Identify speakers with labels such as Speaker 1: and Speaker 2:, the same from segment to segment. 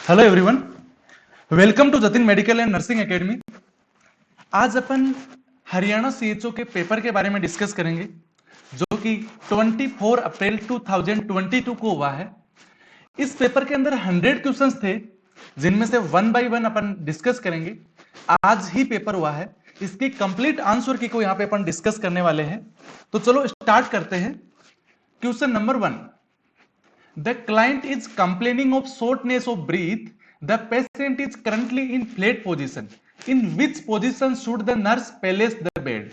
Speaker 1: Hello everyone, welcome to Jatin medical and nursing academy. आज अपन Haryana CHO के पेपर के बारे में डिस्कस करेंगे जो कि 24 अप्रैल 2022 को हुआ है। इस पेपर के अंदर 100 क्वेश्चंस थे जिनमें से one by one upon discuss करेंगे। आज ही पेपर हुआ है, इसकी कंप्लीट आंसर की को यहाँ पे अपन डिस्कस करने वाले हैं। तो चलो स्टार्ट करते हैं। Question number 1, the client is complaining of shortness of breath. The patient is currently in flat position. In which position should the nurse place the bed?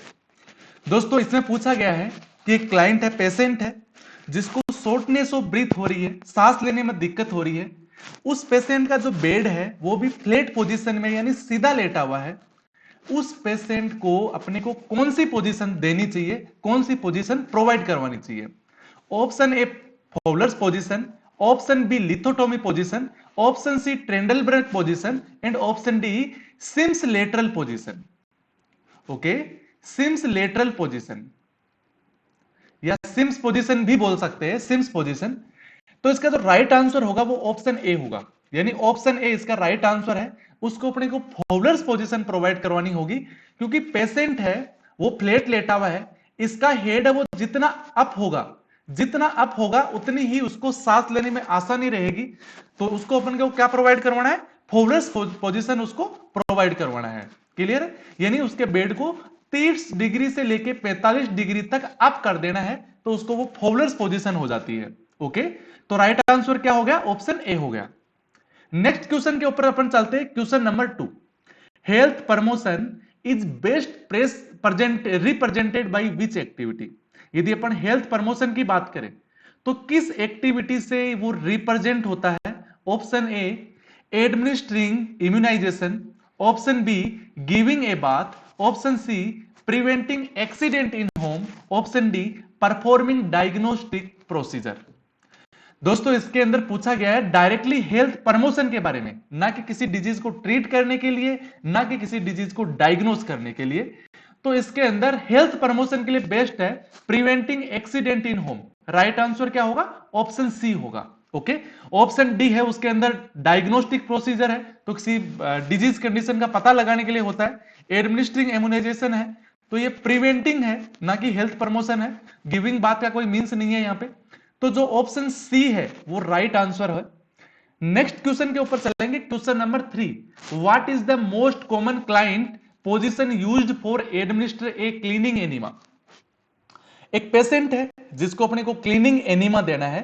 Speaker 1: दोस्तों इसमें पूछा गया है कि एक क्लाइंट है, पेशेंट है, जिसको शॉर्टनेस ऑफ ब्रीथ हो रही है, सांस लेने में दिक्कत हो रही है। उस पेशेंट का जो बेड है वो भी फ्लैट पोजीशन में यानी सीधा लेटा हुआ है। उस पेशेंट को अपने को कौन सी पोजीशन देनी चाहिए, कौन सी पोजीशन प्रोवाइड करवानी चाहिए? Option A Fowler's position, option B lithotomy position, option C Trendelenburg position and option D Sims lateral position. Okay, Sims lateral position या Sims position भी बोल सकते हैं, Sims position। तो इसका जो राइट आंसर होगा वो ऑप्शन ए होगा, यानी ऑप्शन ए इसका राइट आंसर है। उसको अपने को Fowler's पोजीशन प्रोवाइड करवानी होगी क्योंकि पेशेंट है वो फ्लैट लेटा हुआ है, इसका हेड है वो जितना अप होगा उतनी ही उसको सांस लेने में आसानी रहेगी। तो उसको अपन को क्या प्रोवाइड करवाना है? Fowler's पोजीशन उसको प्रोवाइड करवाना है। क्लियर है? यानी उसके बेड को 30 डिग्री से लेके 45 डिग्री तक अप कर देना है तो उसको वो Fowler's पोजीशन हो जाती है। ओके, तो राइट आंसर क्या हो गया? ऑप्शन ए हो गया। नेक्स्ट क्वेश्चन के ऊपर अपन चलते हैं। Question number 2, health promotion is best represented by which activity? यदि अपन हेल्थ प्रमोशन की बात करें तो किस एक्टिविटी से वो रिप्रेजेंट होता है? Option A administering immunisation, option B giving a bath, option C preventing accident in home, option D performing diagnostic procedure. दोस्तों इसके अंदर पूछा गया है डायरेक्टली हेल्थ प्रमोशन के बारे में, ना कि किसी डिजीज को ट्रीट करने के लिए, ना कि किसी डिजीज को डायग्नोस करने के लिए। तो इसके अंदर हेल्थ प्रमोशन के लिए बेस्ट है preventing accident in home. Right answer क्या होगा? ऑप्शन सी होगा। ओके, ऑप्शन डी है उसके अंदर डायग्नोस्टिक प्रोसीजर है, तो किसी डिजीज कंडीशन का पता लगाने के लिए होता है। एडमिनिस्ट्रिंग इम्यूनाइजेशन है, तो ये प्रिवेंटिंग है ना कि हेल्थ प्रमोशन है। गिविंग बात का कोई मीन्स नहीं है यहाँ पे। तो जो ऑप्शन सी है वो राइट आंसर है। नेक्स्ट क्वेश्चन के ऊपर चलेंगे। Question number 3, what is the most common client position used for administer a cleaning enema? एक पेशेंट है जिसको अपने को क्लीनिंग एनिमा देना है,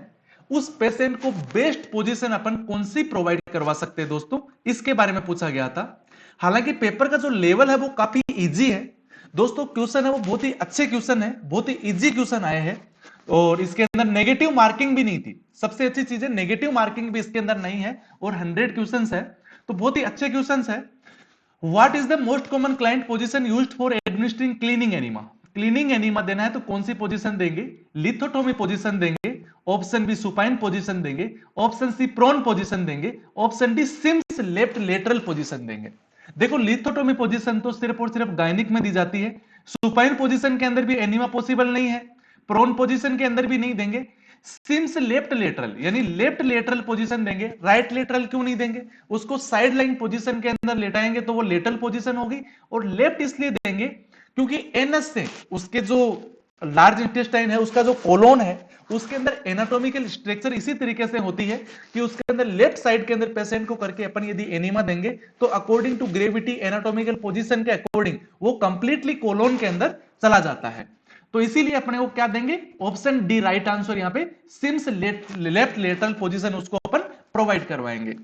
Speaker 1: उस पेशेंट को बेस्ट पोजीशन अपन कौन सी प्रोवाइड करवा सकते हैं दोस्तों, इसके बारे में पूछा गया था। हालांकि पेपर का जो लेवल है वो काफी इजी है दोस्तों। क्वेश्चन है वो बहुत ही अच्छे क्वेश्चन है, बहुत ही इजी क्वेश्चन आए हैं और इसके अंदर नेगेटिव मार्किंग भी नहीं थी। सबसे अच्छी चीज है नेगेटिव मार्किंग भी इसके अंदर नहीं है और 100 क्वेश्चंस है, तो बहुत ही अच्छे क्वेश्चंस है। What is the most common client position used for administering cleaning enema? Cleaning enema देना है तो कौन सी पोजीशन देंगे? लिथोटोमी पोजीशन देंगे, ऑप्शन बी सुपाइन पोजीशन देंगे, ऑप्शन सी प्रोन पोजीशन देंगे, option D Sims left lateral position देंगे। देखो लिथोटोमी पोजीशन तो सिर्फ और सिर्फ गायनिक में दी जाती है, सुपाइन पोजीशन के अंदर भी एनिमा पॉसिबल नहीं है, प्रोन पोजीशन के अंदर भी नहीं देंगे। सिम्स लेफ्ट लेटरल यानी लेफ्ट लेटरल पोजीशन देंगे। राइट लेटरल क्यों नहीं देंगे? उसको साइड लाइन पोजीशन के अंदर लेटाएंगे तो वो लेटरल पोजीशन होगी। और लेफ्ट इसलिए देंगे क्योंकि एनएस से उसके जो लार्ज इंटेस्टाइन है उसका जो कोलोन है उसके अंदर एनाटॉमिकल स्ट्रक्चर इसी तरीके से होती है कि उसके अंदर लेफ्ट साइड के अंदर पेशेंट को करके अपन यदि एनिमा देंगे तो according to gravity anatomical position के अकॉर्डिंग वो कंप्लीटली कोलोन के अंदर चला जाता है। तो इसीलिए अपने को क्या देंगे? Option D right answer. यहां पे सिम्स लेफ्ट लेटरल पोजीशन उसको अपन प्रोवाइड करवाएंगे।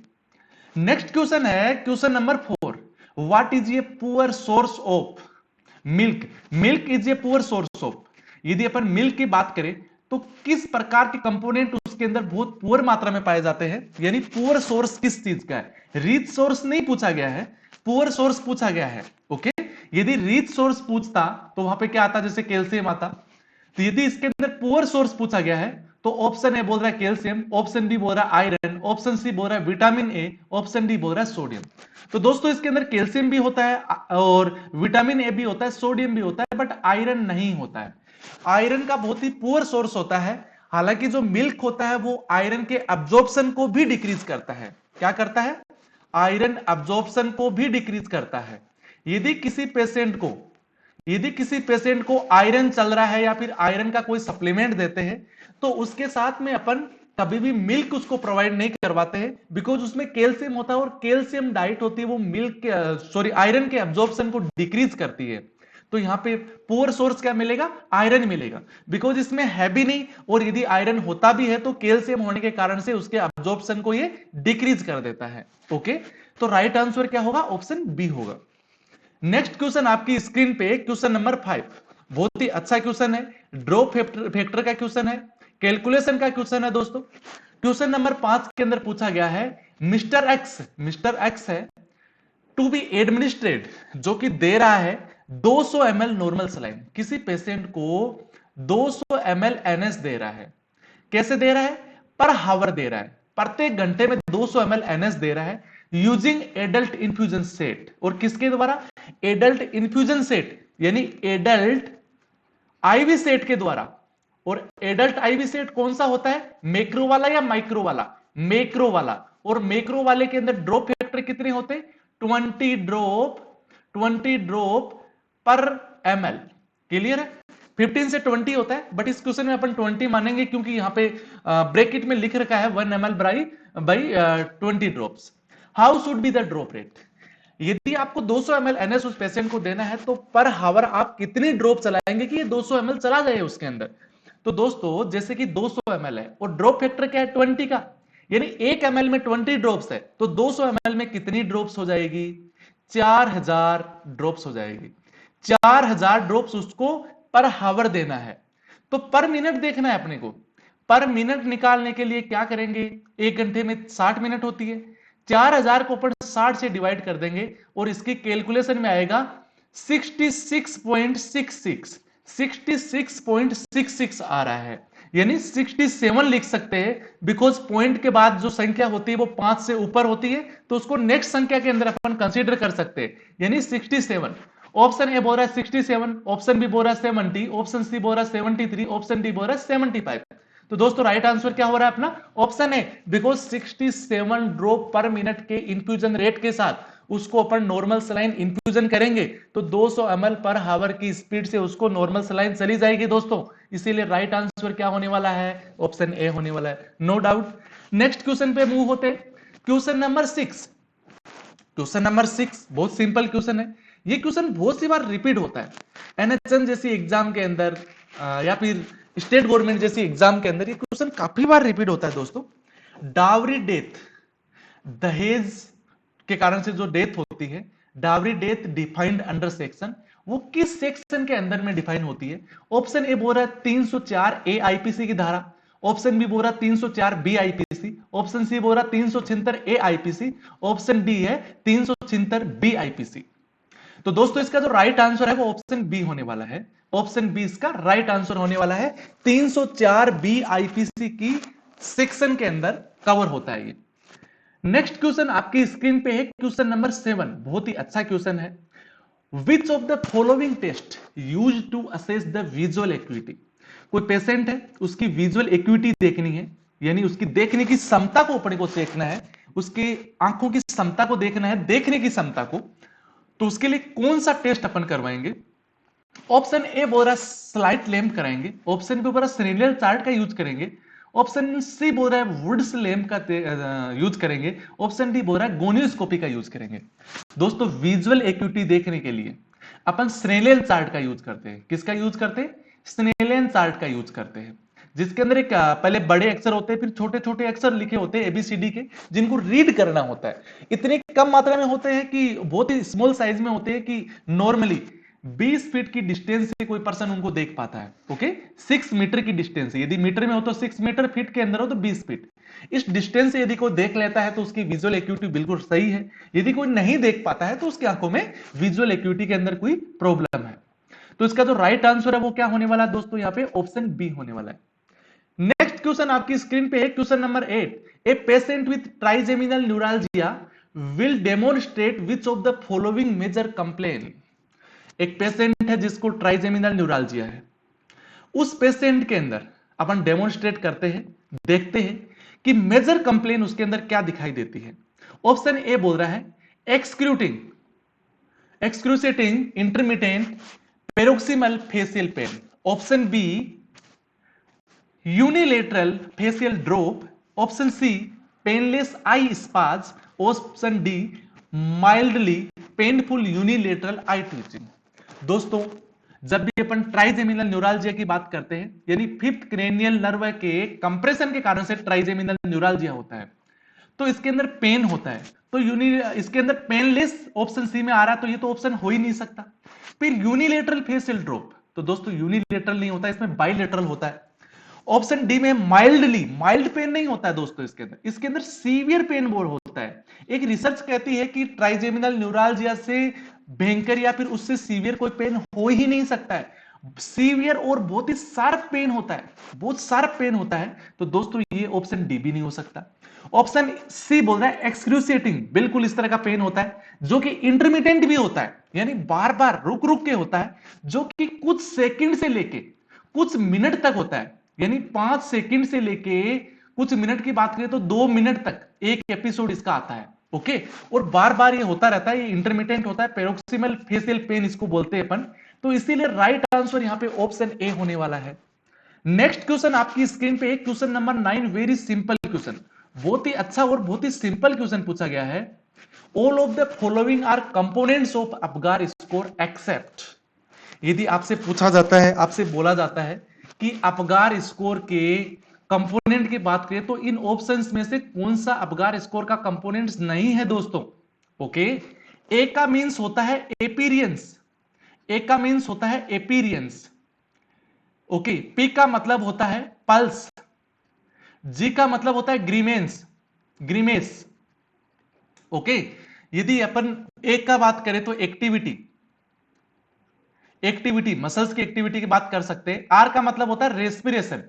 Speaker 1: नेक्स्ट क्वेश्चन है question number 4, what is a poor source of milk? Milk is a poor source of, यदि अपन मिल्क की बात करें तो किस प्रकार के कंपोनेंट उसके अंदर बहुत पुअर मात्रा में पाए जाते हैं? यानी पुअर सोर्स किस चीज का है? रिच सोर्स नहीं पूछा गया है, पुअर सोर्स पूछा गया है। ओके, यदि रिच सोर्स पूछता तो वहां पे क्या आता? जैसे कैल्शियम आता। तो यदि इसके अंदर पुअर सोर्स पूछा गया है तो ऑप्शन ए बोल रहा है कैल्शियम, ऑप्शन बी बोल रहा है आयरन, ऑप्शन सी बोल रहा है विटामिन ए, ऑप्शन डी बोल रहा है सोडियम। तो दोस्तों इसके अंदर कैल्शियम भी होता है और विटामिन ए भी होता है, सोडियम भी होता है, बट आयरन नहीं होता है। आयरन का बहुत ही पुअर सोर्स होता है। हालांकि जो मिल्क होता है वो आयरन के अब्जॉर्प्शन को भी डिक्रीज करता है। क्या करता है? आयरन एब्जॉर्प्शन को भी डिक्रीज करता है। यदि किसी पेशेंट को आयरन चल रहा है या फिर आयरन का कोई सप्लीमेंट देते हैं, तो उसके साथ में अपन कभी भी मिल्क उसको प्रोवाइड नहीं करवाते हैं, बिकॉज उसमें कैल्शियम होता है और कैल्शियम डाइट होती है वो आयरन के एब्जॉर्प्शन को डिक्रीज करती है। तो यहां पे पुअर सोर्स क्या मिलेगा? आयरन मिलेगा, बिकॉज इसमें है भी नहीं, और यदि आयरन होता भी है तो कैल्शियम होने के कारण से उसके एब्जॉर्प्शन को ये डिक्रीज कर देता है। ओके, तो राइट आंसर क्या होगा? ऑप्शन बी होगा। नेक्स्ट क्वेश्चन आपकी स्क्रीन पे क्वेश्चन नंबर 5, बहुत ही अच्छा क्वेश्चन है, ड्रॉप फैक्टर का क्वेश्चन है, कैलकुलेशन का क्वेश्चन है दोस्तों। क्वेश्चन नंबर 5 के अंदर पूछा गया है, मिस्टर एक्स है टू बी एडमिनिस्ट्रेट, जो कि दे रहा है 200 ml नॉर्मल सलाइन, किसी पेशेंट को 200 ml एनएस दे रहा है। कैसे दे रहा है? पर हावर दे रहा है, प्रत्येक घंटे में 200 ml एनएस दे रहा है, यूजिंग एडल्ट इन्फ्यूजन सेट। और किसके द्वारा? एडल्ट इन्फ्यूजन सेट, यानी एडल्ट आईवी सेट के द्वारा। और एडल्ट आईवी सेट कौन सा होता है? मैक्रो वाला या माइक्रो वाला? मैक्रो वाला। और मैक्रो वाले के अंदर ड्रॉप फैक्टर कितने होते हैं? 20 ड्रॉप पर ml। क्लियर है? 15 से 20 होता है, बट इस क्वेश्चन में अपन 20 मानेंगे, क्योंकि यहां पे ब्रैकेट में लिख रखा है 1 ml by 20 drops. How should be the drop rate? यदि आपको 200 ml एनएस उस पेशेंट को देना है, तो पर हावर आप कितनी ड्रॉप चलाएंगे कि ये 200 ml चला जाए उसके अंदर? तो दोस्तों, जैसे कि 200 ml है और ड्रॉप फैक्टर क्या है? 20 का, यानी 1 ml में 20 ड्रॉप्स है, तो 200 ml में कितनी ड्रॉप्स हो जाएगी? 4000 ड्रॉप्स हो जाएगी। 4000 ड्रॉप्स उसको पर हावर देना है। तो पर मिनट देखना है अपने को। पर मिनट निकालने के लिए क्या करेंगे? 1 घंटे में 60 मिनट होती है, 4000 को अपन 60 से डिवाइड कर देंगे और इसकी कैलकुलेशन में आएगा 66.66 66.66 आ रहा है, यानी 67 लिख सकते हैं, बिकॉज पॉइंट के बाद जो संख्या होती है वो 5 से ऊपर होती है, तो उसको नेक्स्ट संख्या के अंदर अपन कंसीडर कर सकते हैं, यानी 67। ऑप्शन ए बोल रहा है 67, ऑप्शन बी बोल रहा है 70, ऑप्शन सी बोल रहा है 73, ऑप्शन डी बोल रहा है 75। तो दोस्तों राइट आंसर क्या हो रहा है अपना? ऑप्शन ए, बिकॉज 67 ड्रॉप पर मिनट के इंफ्यूजन रेट के साथ उसको अपन नॉर्मल सलाइन इंफ्यूजन करेंगे, तो 200 ml पर हावर की स्पीड से उसको नॉर्मल सलाइन चली जाएगी दोस्तों। इसीलिए राइट आंसर क्या होने वाला है? ऑप्शन ए होने वाला है, नो डाउट। नेक्स्ट क्वेश्चन पे मूव होते हैं। क्वेश्चन नंबर 6, बहुत सिंपल क्वेश्चन है। ये क्वेश्चन बहुत सी बार रिपीट होता है एनएचएम जैसी एग्जाम के अंदर, या फिर स्टेट गवर्नमेंट जैसी एग्जाम के अंदर ये क्वेश्चन काफी बार रिपीट होता है दोस्तों। डावरी डेथ, दहेज के कारण से जो डेथ होती है, dowry death defined under section, वो किस सेक्शन के अंदर में डिफाइन होती है? ऑप्शन ए बोल रहा है 304 ए आईपीसी की धारा, ऑप्शन बी बोल रहा है 304 बी आईपीसी, ऑप्शन सी बोल रहा है 376 ए आईपीसी, ऑप्शन डी है 376 बी आईपीसी। तो दोस्तों इसका जो राइट आंसर है वो ऑप्शन बी होने वाला है, ऑप्शन बी इसका राइट आंसर होने वाला है। 304 बी आईपीसी की सेक्शन के अंदर कवर होता है ये। नेक्स्ट क्वेश्चन आपकी स्क्रीन पे है क्वेश्चन नंबर 7, बहुत ही अच्छा क्वेश्चन है। Which of the following test use to assess the visual acuity? कोई पेशेंट है, उसकी विजुअल एक्यूटी देखनी है, यानी उसकी देखने की क्षमता को अपने को देखना है, उसकी आंखों की क्षमता को देखना है, देखने की क्षमता को। तो उसके लिए कौन सा टेस्ट अपन करवाएंगे? ऑप्शन ए बोल रहा है स्लाइट लैंप कराएंगे, ऑप्शन बी बोल रहा है सिनेरियल चार्ट का यूज करेंगे, ऑप्शन सी बोल रहा है वुड्स लैंप का यूज करेंगे, ऑप्शन डी बोल रहा है गोनियोस्कोपी का यूज करेंगे। दोस्तों विजुअल एक्यूटी देखने के लिए अपन स्नेलियन चार्ट का यूज करते हैं। किसका यूज करते हैं? स्नेलियन चार्ट का यूज करते हैं, जिसके अंदर एक पहले बड़े अक्षर होते हैं, फिर छोटे छोटे अक्षर लिखे होते हैं एबीसीडी के, जिनको रीड करना होता है। इतनी कम मात्रा में होते हैं कि बहुत ही स्मॉल साइज में होते हैं कि नॉर्मली 20 फीट की डिस्टेंस से कोई पर्सन उनको देख पाता है। ओके, 6 मीटर की डिस्टेंस, यदि मीटर में हो तो 6 मीटर, फीट के अंदर हो तो 20 फीट। इस डिस्टेंस से यदि कोई देख लेता है तो उसकी विजुअल एक्यूटी बिल्कुल सही है। यदि कोई नहीं देख पाता है तो उसकी आंखों में विजुअल एक्यूटी के अंदर कोई प्रॉब्लम है। तो इसका जो राइट आंसर है वो क्या होने वाला है दोस्तों? यहाँ पे ऑप्शन बी होने वाला है। नेक्स्ट क्वेश्चन आपकी स्क्रीन पे है question number 8, a patient with trigeminal neuralgia will demonstrate which of the following major complain? एक पेशेंट है जिसको ट्राइजेमिनल न्यूराल्जिया है, उस पेशेंट के अंदर अपन डेमोन्स्ट्रेट करते हैं, देखते हैं कि मेजर कंप्लेन उसके अंदर क्या दिखाई देती है। ऑप्शन ए बोल रहा है excruciating intermittent paroxysmal facial pain. Option B unilateral facial drop. Option C painless eye spasm. Option D mildly painful unilateral eye twitching. दोस्तों जब भी अपन ट्राइजेमिनल न्यूरालजिया की बात करते हैं यानी फिफ्थ क्रेनियल नर्व के कंप्रेशन के कारण से ट्राइजेमिनल न्यूरालजिया होता है, तो इसके अंदर पेन होता है। तो इसके अंदर पेनलेस ऑप्शन सी में आ रहा है, तो ये तो ऑप्शन हो ही नहीं सकता। फिर यूनिलेटरल फेशियल ड्रॉप, तो दोस्तों यूनिलेटरल नहीं होता, इसमें बाइलेटरल होता है। ऑप्शन डी में माइल्ड पेन नहीं होता है दोस्तों, इसके अंदर सीवियर पेन बोर्ड होता है। एक रिसर्च कहती है कि ट्राइजेमिनल न्यूरालजिया से भयंकर या फिर उससे सीवियर कोई पेन हो ही नहीं सकता है। सीवियर और बहुत ही शार्प पेन होता है, बहुत शार्प पेन होता है। तो दोस्तों ये ऑप्शन डी भी नहीं हो सकता। ऑप्शन सी बोल रहा है एक्सक्रूसिएटिंग, बिल्कुल इस तरह का पेन होता है जो कि इंटरमिटेंट भी होता है, यानी बार बार रुक रुक के होता है, जो कि कुछ सेकंड से लेके कुछ मिनट तक होता है। यानी 5 सेकंड से लेके कुछ मिनट की बात करें तो 2 मिनट तक एक एपिसोड इसका आता है। ओके, और बार बार ये होता रहता है, ये इंटरमिटेंट होता है, पेरोक्सिमल फेशियल पेन इसको बोलते हैं अपन। तो इसीलिए राइट आंसर यहां पे ऑप्शन ए होने वाला है। नेक्स्ट क्वेश्चन आपकी स्क्रीन पे question number 9, very simple question, बहुत ही अच्छा और बहुत ही सिंपल क्वेश्चन पूछा गया है। All of the following are components of Apgar score except. यदि आपसे पूछा जाता है, आपसे बोला जाता है कि अपगार स्कोर के कंपोनेंट की बात करें तो इन ऑप्शंस में से कौन सा अपगार स्कोर का कंपोनेंट्स नहीं है दोस्तों। ओके, ए का मींस होता है एपीरियंस, ए का मींस होता है एपीरियंस। ओके, पी का मतलब होता है पल्स, जी का मतलब होता है ग्रीमेस। ओके, यदि अपन एक का बात करें तो एक्टिविटी मसल्स की एक्टिविटी की बात कर सकते हैं। आर का मतलब होता है रेस्पिरेशन।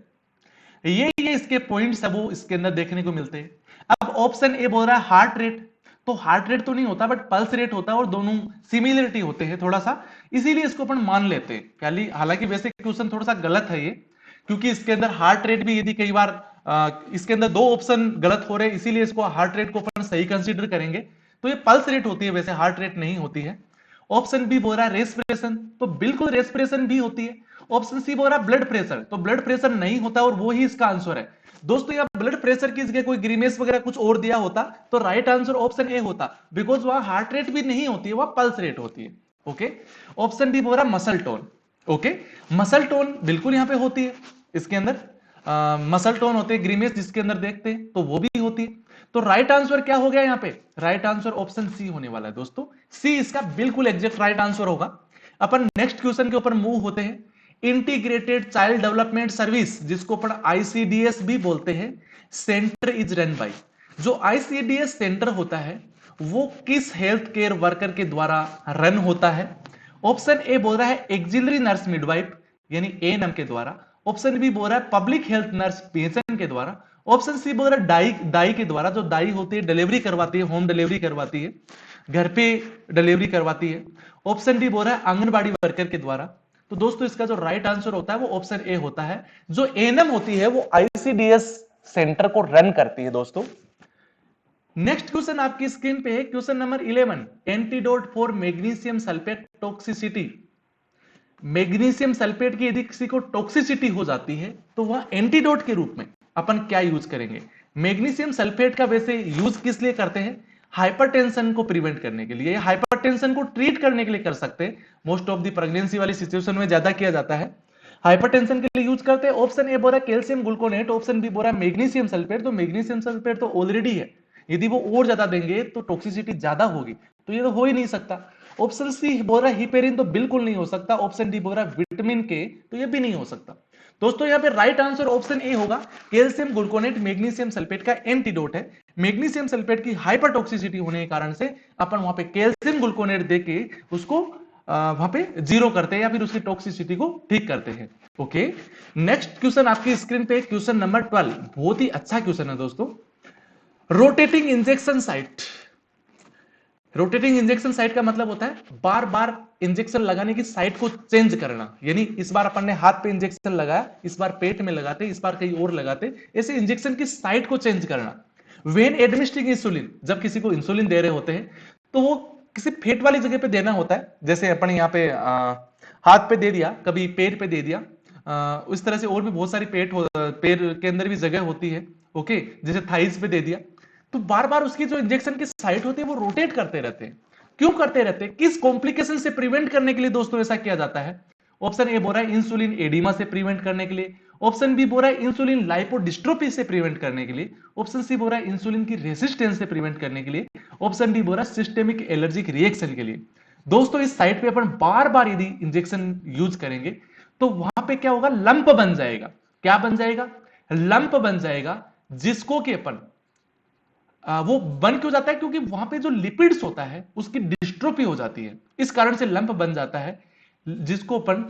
Speaker 1: ये इसके पॉइंट्स है वो इसके अंदर देखने को मिलते हैं। अब ऑप्शन ए बोल रहा है हार्ट रेट, तो हार्ट रेट तो नहीं होता बट पल्स रेट होता है और दोनों सिमिलरिटी होते हैं थोड़ा सा, इसीलिए इसको अपन मान लेते हैं। हालांकि वैसे क्वेश्चन थोड़ा सा गलत है ये, क्योंकि इसके अंदर हार्ट रेट भी यदि कई बार इसके अंदर 2 ऑप्शन गलत हो रहे हैं, इसीलिए इसको हार्ट रेट को अपन सही कंसीडर करेंगे। तो ये पल्स रेट होती है, वैसे हार्ट रेट नहीं होती है। ऑप्शन बी बोल रहा है रेस्पिरेशन, तो बिल्कुल रेस्पिरेशन भी होती है। ऑप्शन सी बोल रहा है ब्लड प्रेशर, तो ब्लड प्रेशर नहीं होता और वो ही इसका आंसर है। दोस्तों यहाँ ब्लड प्रेशर की जगह कोई ग्रीमेस वगैरह कुछ और दिया होता तो राइट आंसर ऑप्शन ए होता, बिकॉज वहां हार्ट रेट भी नहीं होती है, वहां पल्स रेट होती है। ओके, ऑप्शन डी बोल रहा muscle tone. Okay, muscle tone बिल्कुल यहां पे होती है, इसके अंदर मसल टोन होते हैं, ग्रीमेस जिसके अंदर देखते हैं तो वो भी होती है। तो राइट आंसर क्या हो गया यहाँ पे, राइट आंसर ऑप्शन सी होने वाला है दोस्तों। सी इसका बिल्कुल एग्जैक्ट राइट आंसर होगा। अपन नेक्स्ट क्वेश्चन के ऊपर मूव होते हैं। इंटीग्रेटेड चाइल्ड डेवलपमेंट सर्विस, जिसको अपन आईसीडीएस भी बोलते हैं, सेंटर इज रन बाय। जो आईसीडीएस सेंटर होता है वो किस हेल्थ केयर वर्कर के द्वारा रन होता है। ऑप्शन ए बोल रहा है एक्सिलरी नर्स मिडवाइफ यानी एएनएम के द्वारा। ऑप्शन बी बोल रहा है पब्लिक हेल्थ नर्स पीएचएन के द्वारा। ऑप्शन सी बोल रहा है दाई के द्वारा, जो दाई होती है डिलीवरी करवाती है, होम डिलीवरी करवाती है, घर पे डिलीवरी करवाती है। ऑप्शन डी बोल रहा है आंगनबाड़ी वर्कर के द्वारा। तो दोस्तों इसका जो राइट आंसर होता है वो ऑप्शन ए होता है, जो एएनएम होती है वो आईसीडीएस सेंटर को रन करती है दोस्तों। नेक्स्ट क्वेश्चन आपकी स्क्रीन पे है question number 11, antidote for magnesium sulphate toxicity. Magnesium sulphate की यदि किसी को टॉक्सिसिटी हो जाती है तो वह एंटीडोट के रूप में अपन क्या यूज करेंगे। मैग्नीशियम सल्फेट का वैसे यूज किस लिए करते हैं, हाइपरटेंशन को प्रिवेंट करने के लिए, हाइपरटेंशन को ट्रीट करने के लिए कर सकते हैं। मोस्ट ऑफ द प्रेगनेंसी वाली सिचुएशन में ज्यादा किया जाता है, हाइपरटेंशन के लिए यूज करते हैं। ऑप्शन ए बोल रहा है कैल्शियम ग्लूकोनेट, ऑप्शन बी बोल रहा है मैग्नीशियम सल्फेट। तो मैग्नीशियम सल्फेट तो ऑलरेडी है, यदि वो और ज्यादा देंगे तो टॉक्सिसिटी ज्यादा होगी, तो ये तो हो ही नहीं सकता। ऑप्शन सी बोल रहा है हिपेरिन, तो बिल्कुल नहीं हो सकता। ऑप्शन डी बोल रहा है विटामिन के, तो ये भी नहीं हो सकता। दोस्तों यहाँ पे राइट आंसर ऑप्शन ए होगा, कैल्शियम ग्लूकोनेट मैग्नीशियम सल्फेट का एंटीडोट है। मैग्नीशियम सल्फेट की हाइपरटॉक्सिसिटी होने के कारण से अपन वहां पे कैल्शियम ग्लूकोनेट देके उसको वहां पे जीरो करते हैं या फिर उसकी टॉक्सिसिटी को ठीक करते हैं। ओके, नेक्स्ट क्वेश्चन आपकी स्क्रीन पे क्वेश्चन नंबर 12, बहुत ही अच्छा क्वेश्चन है दोस्तों। Rotating injection site. Rotating injection site का मतलब होता है बार बार इंजेक्शन लगाने की साइट को चेंज करना, यानी इस बार अपन ने हाथ पे इंजेक्शन लगाया, इस बार पेट में लगाते, इस बार कहीं और लगाते, ऐसे इंजेक्शन की साइट को चेंज करना। व्हेन एडमिनिस्ट्रिंग इंसुलिन, जब किसी को इंसुलिन दे रहे होते हैं तो वो किसी फेट वाली जगह पे देना होता है, जैसे अपन यहाँ पे हाथ पे दे दिया, कभी पेट पे दे दिया, उस तरह से और भी बहुत सारी पैर के अंदर भी जगह होती है, ओके, जैसे थाइस पे दे दिया। तो बार बार उसकी जो इंजेक्शन की साइट होती है वो रोटेट करते रहते हैं। क्यों करते रहते हैं? किस कॉम्प्लिकेशन से प्रिवेंट करने के लिए दोस्तों ऐसा किया जाता है? ऑप्शन ए बोल रहा है इंसुलिन एडिमा से प्रिवेंट करने के लिए, ऑप्शन बी बोल रहा है इंसुलिन लाइपोडिस्ट्रोफी से प्रिवेंट करने के लिए, ऑप्शन सी बोल रहा है इंसुलिन की रेसिस्टेंस से प्रिवेंट करने के लिए, ऑप्शन डी बोल रहा है सिस्टेमिक एलर्जिक रिएक्शन के लिए। दोस्तों इस साइट पे अपन बार बार यदि इंजेक्शन यूज करेंगे तो वहां पे क्या होगा? लंप बन जाएगा। क्या बन जाएगा? लंप बन जाएगा, जिसको कि अपन वो बन क्यों जाता है? क्योंकि वहां पे जो लिपिड्स होता है उसकी डिस्ट्रोफी हो जाती है, इस कारण से लंप बन जाता है, जिसको अपन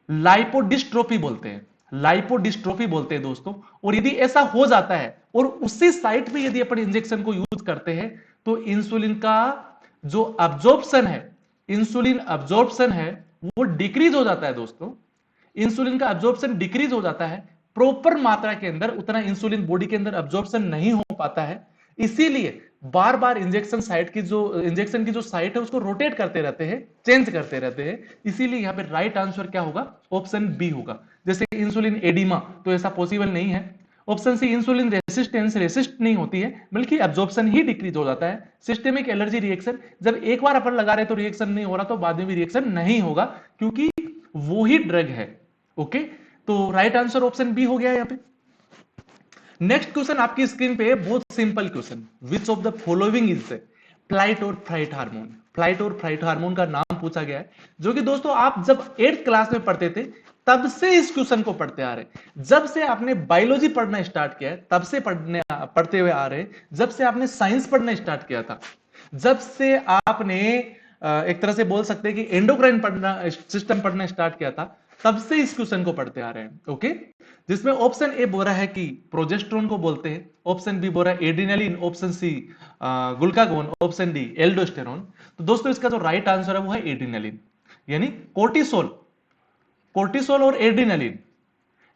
Speaker 1: लाइपोडिस्ट्रोफी बोलते हैं। लाइपोडिस्ट्रोफी बोलते हैं दोस्तों। और यदि ऐसा हो जाता है और उसी साइट पे यदि अपन इंजेक्शन को यूज करते हैं तो इंसुलिन का जो अब्जॉर्प्शन है, इंसुलिन अब्जॉर्प्शन है वो डिक्रीज हो जाता है दोस्तों। इंसुलिन का अब्जॉर्प्शन डिक्रीज हो जाता है, प्रॉपर मात्रा के अंदर उतना इंसुलिन बॉडी के अंदर अब्जॉर्प्शन नहीं हो पाता है। इसीलिए बार बार इंजेक्शन की जो साइट है उसको रोटेट करते रहते हैं, चेंज करते रहते हैं। इसीलिए यहां पे राइट आंसर क्या होगा? ऑप्शन बी होगा। जैसे इंसुलिन एडिमा तो ऐसा पॉसिबल नहीं है। Option C insulin resistance resist नहीं होती है, बल्कि एब्जॉर्प्शन ही डिक्रीज हो जाता है। सिस्टेमिक एलर्जी रिएक्शन, जब एक बार अपन लगा रहे तो रिएक्शन नहीं हो रहा तो बाद में भी रिएक्शन नहीं होगा, क्योंकि वो ही ड्रग है। ओके, तो राइट आंसर ऑप्शन बी हो गया यहां पे। नेक्स्ट क्वेश्चन आपकी स्क्रीन पे बहुत simple question, which of the following is flight और फ्राइट हार्मोन। फ्लाइट और फ्राइट हार्मोन का नाम पूछा गया है, जो कि दोस्तों आप जब 8th क्लास में पढ़ते थे तब से इस क्वेश्चन को पढ़ते आ रहे। जब से आपने बायोलॉजी पढ़ना स्टार्ट किया है तब से पढ़ते हुए आ रहे। जब से आपने साइंस पढ़ना स्टार्ट किया था, जब से आपने एक तरह से बोल सकते हैं कि एंडोक्राइन पढ़ना सिस्टम पढ़ना स्टार्ट किया था, तब से इस क्वेश्चन को पढ़ते आ रहे हैं। ओके, जिसमें ऑप्शन ए बोल रहा है कि प्रोजेस्टेरोन को बोलते हैं, ऑप्शन बी बोल रहा है adrenaline, option C glucagon, option D aldosterone. तो दोस्तों इसका जो राइट आंसर है वो है एड्रिनलिन, यानी कोर्टिसोल। कोर्टिसोल और एड्रिनलिन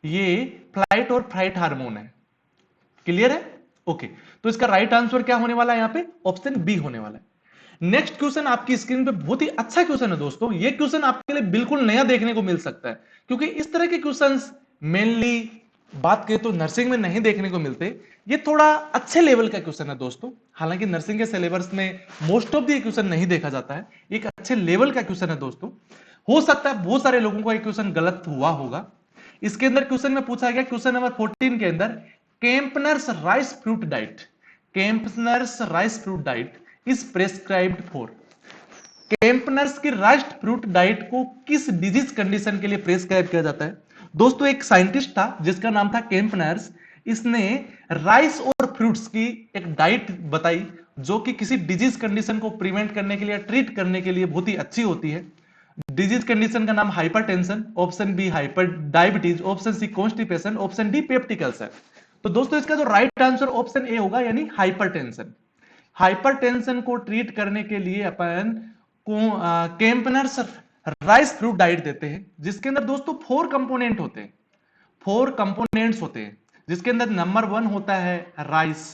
Speaker 1: ये फ्लाइट और फ्राइट हार्मोन है। क्लियर है? ओके, तो इसका राइट आंसर क्या होने वाला है? यहां पे ऑप्शन बी होने वाला है। नेक्स्ट क्वेश्चन आपकी स्क्रीन पे बहुत ही अच्छा क्वेश्चन है दोस्तों। ये क्वेश्चन आपके लिए बिल्कुल नया देखने को मिल सकता है, क्योंकि इस तरह के क्वेश्चंस मेनली बात करें तो नर्सिंग में नहीं देखने को मिलते। ये थोड़ा अच्छे लेवल का क्वेश्चन है दोस्तों। हालांकि नर्सिंग के सिलेबस में मोस्ट ऑफ द क्वेश्चन नहीं देखा जाता है, एक अच्छे लेवल का क्वेश्चन है दोस्तों। हो सकता है बहुत सारे लोगों को ये क्वेश्चन गलत हुआ होगा। इसके अंदर क्वेश्चन में पूछा गया, क्वेश्चन नंबर 14 के अंदर, Kempner's rice fruit diet, Kempner's rice fruit diet is prescribed for. Kempner's की राइस फ्रूट डाइट को किस डिजीज कंडीशन के लिए प्रेस्क्राइब किया जाता है? दोस्तों एक साइंटिस्ट था जिसका नाम था केम्पनर्स। इसने राइस और फ्रूट्स की एक डाइट बताई जो कि किसी डिजीज कंडीशन को प्रिवेंट करने के लिए, ट्रीट करने के लिए बहुत ही अच्छी होती है। डिजीज कंडीशन का नाम hypertension, option B hyper diabetes, option C constipation, option D peptic ulcer. तो दोस्तों इसका जो राइट आंसर ऑप्शन ए होगा, यानी हाइपरटेंशन। हाइपरटेंशन को ट्रीट करने के लिए अपन केम्पनर्स राइस फ्रूट डाइट देते हैं, जिसके अंदर दोस्तों 4 कंपोनेंट होते हैं, 4 कंपोनेंट्स होते हैं, जिसके अंदर नंबर 1 होता है राइस,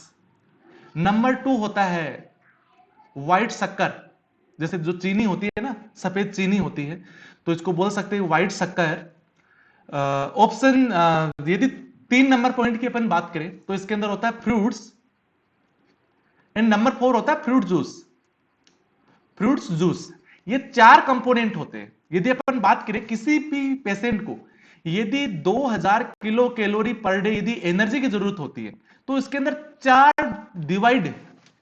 Speaker 1: नंबर 2 होता है व्हाइट शक्कर, जैसे जो चीनी होती है ना, सफेद चीनी होती है, तो इसको बोल सकते हैं व्हाइट शक्कर। ऑप्शन यदि 3 नंबर पॉइंट की अपन बात करें तो इसके अंदर होता है फ्रूट्स, एंड नंबर 4 होता है फ्रूट जूस। फ्रूट्स जूस, ये 4 कंपोनेंट होते हैं। यदि अपन बात करें किसी भी पेशेंट को यदि 2000 किलो कैलोरी पर डे यदि एनर्जी की जरूरत होती है तो इसके अंदर 4 डिवाइड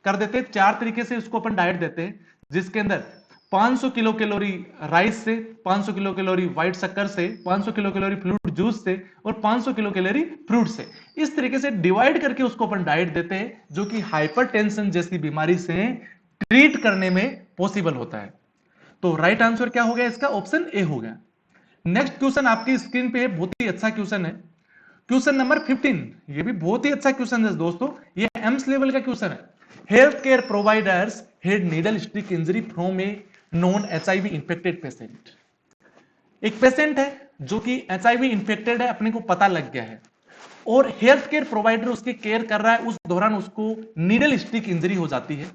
Speaker 1: कर देते हैं, 4 तरीके से उसको अपन डाइट देते हैं, जिसके अंदर 500 किलो कैलोरी राइस से, 500 किलो कैलोरी व्हाइट शक्कर से, 500 किलो कैलोरी फ्रूट जूस से और 500 किलो कैलोरी फ्रूट से। इस तरीके से डिवाइड करके उसको अपन डाइट देते हैं, जो कि हाइपरटेंशन जैसी बीमारी से ट्रीट करने में पॉसिबल होता है। तो राइट आंसर क्या हो गया इसका? ऑप्शन ए हो गया। नेक्स्ट क्वेश्चन आपकी स्क्रीन पे बहुत ही अच्छा क्वेश्चन है, क्वेश्चन नंबर 15। ये भी बहुत ही अच्छा क्वेश्चन है दोस्तों, ये एम्स लेवल का क्वेश्चन है। Health care providers had needle stick injury from a non HIV infected patient. एक पेशेंट है जो कि एचआईवी इंफेक्टेड है, अपने को पता लग गया है, और हेल्थ केयर प्रोवाइडर उसकी केयर कर रहा है, उस दौरान उसको नीडल स्टिक इंजरी हो जाती है,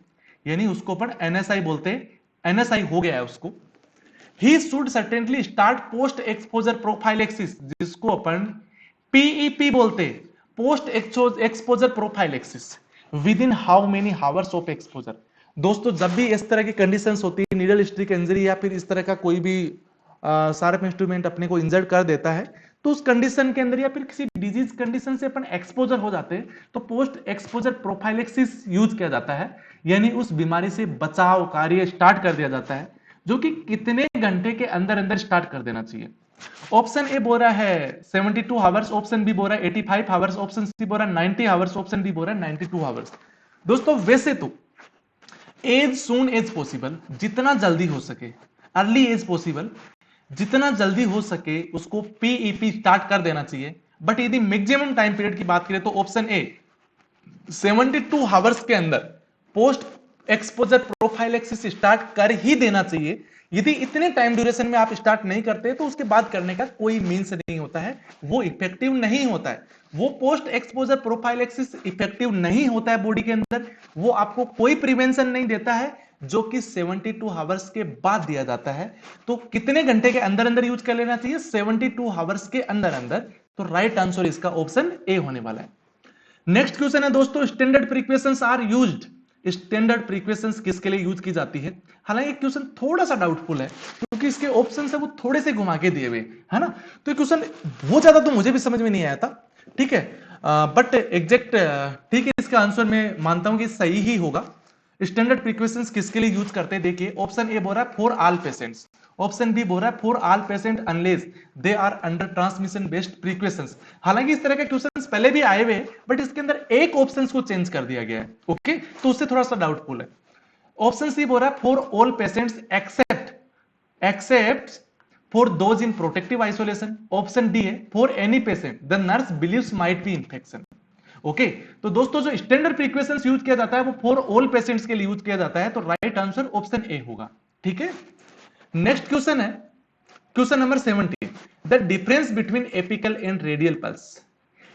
Speaker 1: यानी उसको अपन एनएसआई बोलते हैं, एनएसआई हो गया है उसको। He should certainly start post exposure prophylaxis, जिसको अपन पीईपी बोलते हैं, post exposure prophylaxis, with in how many hours of exposure. दोस्तों जब भी इस तरह की कंडीशंस होती है, नीडल स्टिक इंजरी या फिर इस तरह का कोई भी शार्प इंस्ट्रूमेंट अपने को इंजर्ड कर देता है, तो उस कंडीशन के अंदर या फिर किसी डिजीज कंडीशन से अपन एक्सपोजर हो जाते हैं, तो पोस्ट एक्सपोजर प्रोफाइलेक्सिस यूज किया जाता है, यानी उस बीमारी से बचाव कार्य स्टार्ट कर दिया जाता है, जो कि कितने घंटे के अंदर अंदर स्टार्ट कर देना चाहिए। ऑप्शन ए बोल रहा है 72 आवर्स, ऑप्शन बी बोल रहा है 85 आवर्स, ऑप्शन सी बोल रहा है 90 आवर्स, ऑप्शन डी बोल रहा है 92 आवर्स। दोस्तों वैसे तो एज सून एज पॉसिबल, जितना जल्दी हो सके, अर्ली एज पॉसिबल, जितना जल्दी हो सके उसको पीईपी स्टार्ट कर देना चाहिए। बट यदि मैक्सिमम टाइम पीरियड की बात करें तो ऑप्शन ए 72 आवर्स के अंदर पोस्ट एक्सपोजर प्रोफाइलेक्सिस स्टार्ट कर ही देना चाहिए। यदि इतने टाइम ड्यूरेशन में आप स्टार्ट नहीं करते तो उसके बाद करने का कोई मीन्स नहीं होता है, वो इफेक्टिव नहीं होता है, वो पोस्ट एक्सपोजर प्रोफाइलेक्सिस इफेक्टिव नहीं होता है बॉडी के अंदर, वो आपको कोई प्रिवेंशन नहीं देता है, जो कि 72 आवर्स के बाद दिया जाता है। तो कितने घंटे के अंदर अंदर यूज कर लेना चाहिए? 72 आवर्स के अंदर अंदर। तो राइट आंसर इसका ऑप्शन ए होने वाला है। नेक्स्ट क्वेश्चन है दोस्तों, standard precautions are used, standard precautions किसके लिए यूज की जाती है? हालांकि क्वेश्चन थोड़ा सा डाउटफुल है क्योंकि इसके ऑप्शन है वो थोड़े से घुमा के दिए हुए है ना, तो क्वेश्चन बहुत ज्यादा तो मुझे भी समझ में नहीं आया था, ठीक है, बट एग्जैक्ट ठीक है, इसका आंसर मैं मानता हूं कि सही ही होगा। स्टैंडर्ड प्रिकॉशंस किसके लिए यूज करते हैं? देखिए ऑप्शन ए बोल रहा है for all patients, option B बोल रहा है for all patient unless they are under transmission based precautions. हालांकि इस तरह के क्वेश्चंस पहले भी आए हुए, बट इसके अंदर एक ऑप्शन को चेंज कर दिया गया है, ओके, तो उससे थोड़ा सा डाउटफुल है। ऑप्शन सी बोल रहा है for all patients except for those in protective isolation. Option D है for any patient the nurse believes might be infection. Okay, तो दोस्तों जो स्टैंडर्ड प्रिकॉशंस यूज किया जाता है वो फॉर ऑल पेशेंट्स के लिए यूज किया जाता है, तो राइट आंसर ऑप्शन ए होगा, ठीक है। नेक्स्ट क्वेश्चन है question number 17, the difference between apical and radial pulse.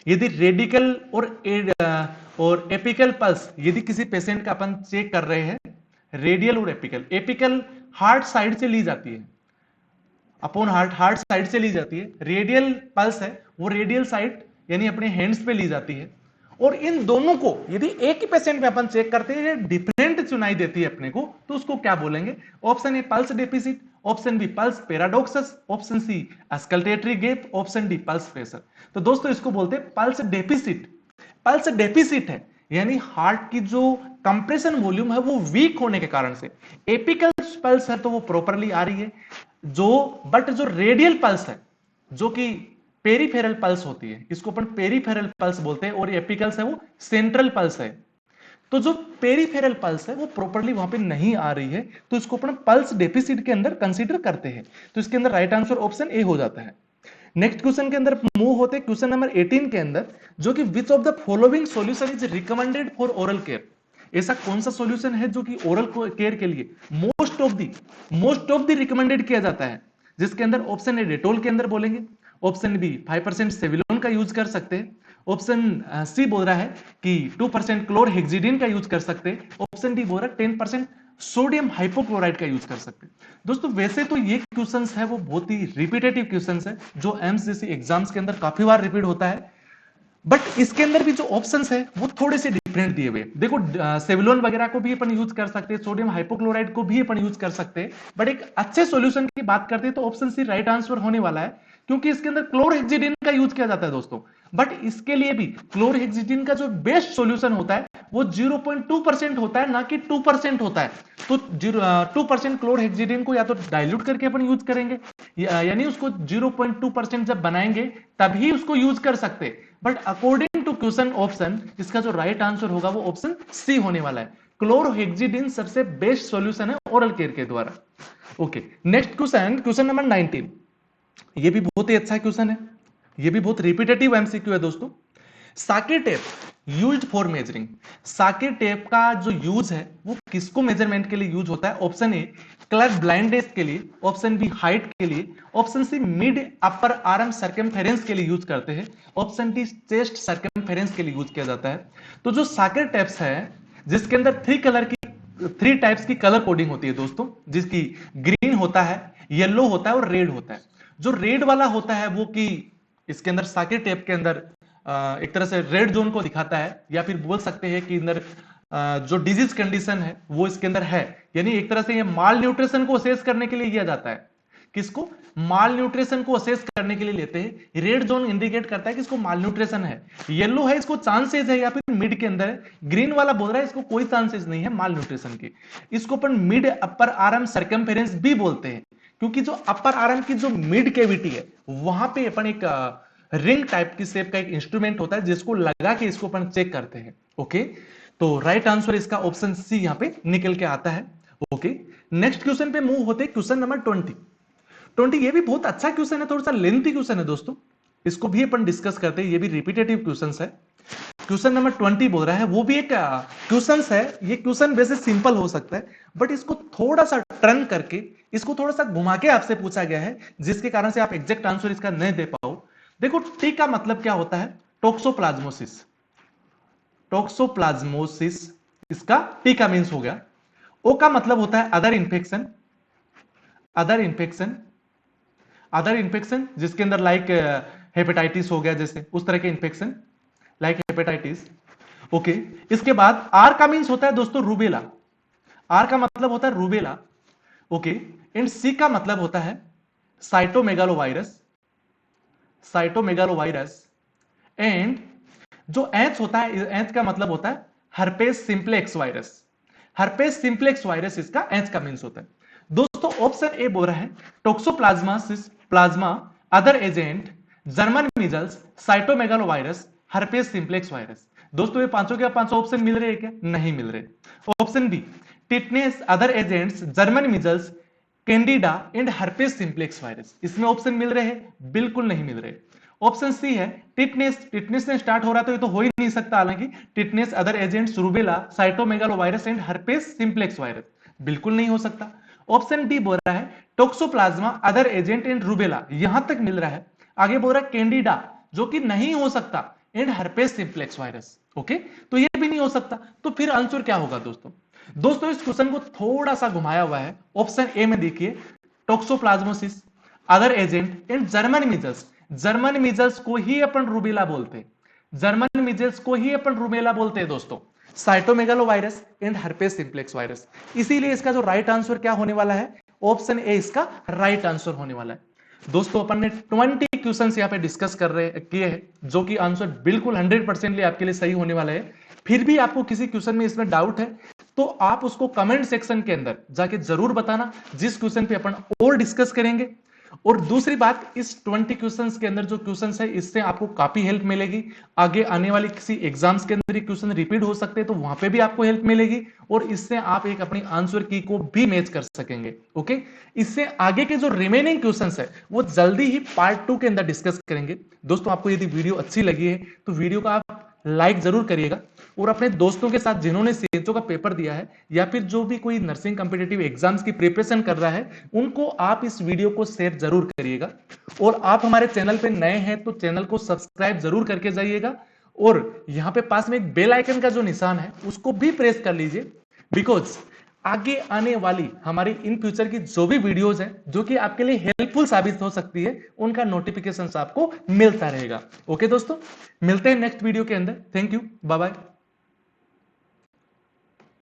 Speaker 1: यदि रेडिकल और एपिकल पल्स यदि किसी पेशेंट का अपन चेक कर रहे हैं, रेडियल और एपिकल, एपिकल हार्ट साइड से ली जाती है, अपॉन हार्ट साइड से ली जाती है, रेडियल पल्स है वो रेडियल साइड यानी अपने हैंड्स पे ली जाती है। और इन दोनों को यदि एक ही पेशेंट में अपन चेक करते हैं, डिफरेंट सुनाई देती है अपने को, तो उसको क्या बोलेंगे? Option A pulse deficit, option B pulse paradoxus, option C auscultatory gap, option D pulse pressure. तो दोस्तों इसको बोलते हैं पल्स डेफिसिट। पल्स डेफिसिट है यानी हार्ट की जो कंप्रेशन वॉल्यूम है वो वीक होने के कारण से। एपिकल पल्स है तो वो प्रॉपरली आ रही है, बट जो रेडियल पल्स है जो कि पेरीफेरल पल्स होती है, इसको अपन पेरीफेरल पल्स बोलते हैं, और एपिकल्स है वो सेंट्रल पल्स है। तो जो पेरीफेरल पल्स है वो प्रॉपरली वहां पे नहीं आ रही है, तो इसको अपन पल्स डेफिसिट के अंदर कंसीडर करते हैं। तो इसके अंदर राइट आंसर ऑप्शन ए हो जाता है। नेक्स्ट क्वेश्चन के अंदर मूव होते हैं क्वेश्चन नंबर 18 के अंदर, जो कि विच of the following solution is recommended for oral care. ऐसा कौन सा सॉल्यूशन है जो कि ओरल केयर के लिए मोस्ट ऑफ द रिकमेंडेड किया जाता है? जिसके अंदर ऑप्शन ए डेटोल के अंदर बोलेंगे, ऑप्शन बी 5% सेविलोन का यूज कर सकते हैं, ऑप्शन सी बोल रहा है कि 2% क्लोरहेक्सिडिन का यूज कर सकते हैं, ऑप्शन डी बोल रहा है 10% सोडियम हाइपोक्लोराइड का यूज कर सकते हैं। दोस्तों वैसे तो ये क्वेश्चंस है वो बहुत ही रिपीटेटिव क्वेश्चंस है, जो एम्स जैसी एग्जाम्स के अंदर काफी बार रिपीट होता है, बट इसके अंदर भी जो ऑप्शंस है वो थोड़े से डिफरेंट दिए हुए। देखो सेविलोन वगैरह को भी अपन यूज कर सकते हैं, सोडियम हाइपोक्लोराइड को भी अपन यूज कर सकते हैं, बट एक अच्छे सॉल्यूशन की बात करते हैं तो ऑप्शन सी राइट आंसर होने वाला है, क्योंकि इसके अंदर क्लोरहेक्सिडिन का यूज किया जाता है दोस्तों। बट इसके लिए भी क्लोरहेक्सिडिन का जो बेस्ट सॉल्यूशन होता है वो 0.2% होता है, ना कि 2% होता है। तो 2% क्लोरहेक्सिडिन को या तो डाइल्यूट करके अपन यूज करेंगे, यानी उसको 0.2% जब बनाएंगे तभी उसको यूज कर सकते हैं। But according to question option, इसका जो राइट आंसर होगा वो ऑप्शन सी होने वाला है। क्लोरहेक्सिडिन सबसे बेस्ट सॉल्यूशन है ओरल केयर के द्वारा। ओके, नेक्स्ट क्वेश्चन नंबर 19, ये भी बहुत ही अच्छा क्वेश्चन है, ये भी बहुत रिपीटेटिव एमसीक्यू है दोस्तों। Shakir tape used for measuring. Shakir tape का जो यूज है वो किसको मेजरमेंट के लिए यूज होता है? ऑप्शन ए कलर ब्लाइंडनेस के लिए, ऑप्शन बी हाइट के लिए, option C mid upper arm circumference के लिए यूज करते हैं, ऑप्शन डी चेस्ट सर्कमफेरेंस के लिए यूज किया जाता है। तो जो साकेट टेप्स है जिसके अंदर थ्री टाइप्स की कलर कोडिंग होती है दोस्तों, जिसकी ग्रीन होता है, येलो होता है और रेड होता है। जो रेड वाला होता है वो कि इसके अंदर साकेट टेप के अंदर एक तरह से रेड जोन को दिखाता है, या फिर बोल सकते हैं कि अंदर जो डिजीज कंडीशन है वो इसके अंदर है, यानी एक तरह से ये माल न्यूट्रिशन को असेस करने के लिए किया जाता है। किसको? माल न्यूट्रिशन को असेस करने के लिए लेते हैं। रेड जोन इंडिकेट करता है कि इसको माल न्यूट्रिशन है, येलो है इसको चांसेस है या फिर मिड के अंदर है, ग्रीन वाला बोल रहा है इसको कोई चांसेस नहीं है माल न्यूट्रिशन की। इसको अपन मिड अपर आर्म सर्कमफेरेंस भी बोलते हैं, क्योंकि जो अपर आर्म की जो मिड कैविटी है वहां पे अपन एक रिंग टाइप की शेप का एक इंस्ट्रूमेंट होता है जिसको लगा के इसको अपन चेक करते हैं। ओके, तो राइट आंसर इसका ऑप्शन सी यहां पे निकल के आता है। ओके, नेक्स्ट क्वेश्चन पे मूव होते हैं, क्वेश्चन नंबर 20। ये भी बहुत अच्छा क्वेश्चन है, थोड़ा सा लेंथी क्वेश्चन है दोस्तों, इसको भी अपन डिस्कस करते हैं। ये भी रिपीटेटिव क्वेश्चन है। क्वेश्चन नंबर 20 बोल रहा है, वो भी एक क्वेश्चन है। ये क्वेश्चन वैसे सिंपल हो सकता है बट इसको थोड़ा सा टर्न करके, इसको थोड़ा सा घुमा के आपसे पूछा गया है, जिसके कारण से आप एग्जैक्ट आंसर इसका नहीं दे पाओ। देखो टी का मतलब क्या होता है? टोक्सोप्लाज्मोसिस। टोक्सोप्लाज्मोसिस इसका टी का मीन्स हो गया। ओ का मतलब होता है other infection. Other infection, other infection जिसके अंदर लाइक हेपेटाइटिस हो गया, जैसे उस तरह के इन्फेक्शन लाइक हेपेटाइटिस। ओके, इसके बाद आर का मीन्स होता है दोस्तों रूबेला। आर का मतलब होता है रूबेला। ओके, एंड सी का मतलब होता है साइटोमेगालोवायरस। साइटोमेगालोवायरस। एंड जो एच होता है, एच का मतलब होता है herpes simplex virus. Herpes simplex virus इसका एच का मीन्स होता है। दोस्तों ऑप्शन ए बोल रहा है toxoplasmosis, plasma, other agent, German measles, cytomegalovirus, herpes simplex virus. दोस्तों ये पांचों के पांचों ऑप्शन मिल रहे हैं क्या? नहीं मिल रहे। Option B tetanus, other agents, German measles, candida and herpes simplex virus, इसमें ऑप्शन मिल रहे हैं? बिल्कुल नहीं मिल रहे। ऑप्शन सी है टिटनेस। टिटनेस से स्टार्ट हो रहा तो ये तो हो ही नहीं सकता, हालांकि tetanus, other agents, rubella, cytomegalovirus and herpes simplex virus, बिल्कुल नहीं हो सकता। ऑप्शन डी बोल रहा है toxoplasma, other agent and rubella, यहां तक मिल रहा है। आगे बोल रहा है कैंडिडा, जो कि नहीं हो सकता, and herpes simplex virus. Okay, तो ये भी नहीं हो सकता। तो फिर आंसर क्या होगा दोस्तों? दोस्तों इस क्वेश्चन को थोड़ा सा घुमाया हुआ है। ऑप्शन ए में देखिए toxoplasmosis, other agent and German measles. German measles को ही अपन रूबेला बोलते हैं, जर्मन मीजल्स को ही अपन रूबेला बोलते हैं दोस्तों। Cytomegalovirus and herpes simplex virus, इसीलिए इसका जो राइट आंसर क्या होने वाला है? ऑप्शन ए इसका राइट आंसर होने वाला है। दोस्तों अपन ने 20 क्वेश्चंस यहां पे डिस्कस किए हैं, जो कि आंसर बिल्कुल 100% आपके लिए सही होने वाला है। फिर भी आपको किसी क्वेश्चन में इसमें डाउट है तो आप उसको कमेंट सेक्शन के अंदर जाके जरूर बताना, जिस क्वेश्चन पे अपन और डिस्कस करेंगे। और दूसरी बात, इस 20 क्वेश्चंस के अंदर जो क्वेश्चंस है इससे आपको काफी हेल्प मिलेगी। आगे आने वाली किसी एग्जाम्स के अंदर क्वेश्चन रिपीट हो सकते हैं तो वहां पे भी आपको हेल्प मिलेगी, और इससे आप एक अपनी आंसर की को भी मैच कर सकेंगे। ओके, इससे आगे के जो रिमेनिंग क्वेश्चंस है वो जल्दी ही पार्ट 2 के अंदर डिस्कस करेंगे। दोस्तों आपको यदि वीडियो अच्छी लगी है तो वीडियो का आप लाइक जरूर करिएगा, और अपने दोस्तों के साथ जिन्होंने सीएचओ का पेपर दिया है या फिर जो भी कोई नर्सिंग कॉम्पिटिटिव एग्जाम्स की प्रिपरेशन कर रहा है उनको आप इस वीडियो को शेयर जरूर करिएगा। और आप हमारे चैनल पे नए हैं तो चैनल को सब्सक्राइब जरूर करके जाइएगा, और यहां पे पास में एक बेल आइकन का जो निशान है उसको भी प्रेस कर लीजिए, बिकॉज आगे आने वाली हमारी इन फ्यूचर की जो भी वीडियोस है जो कि आपके लिए हेल्पफुल साबित हो सकती है, उनका नोटिफिकेशन आपको मिलता रहेगा। ओके दोस्तों, मिलते हैं नेक्स्ट वीडियो के अंदर। Thank you, bye bye.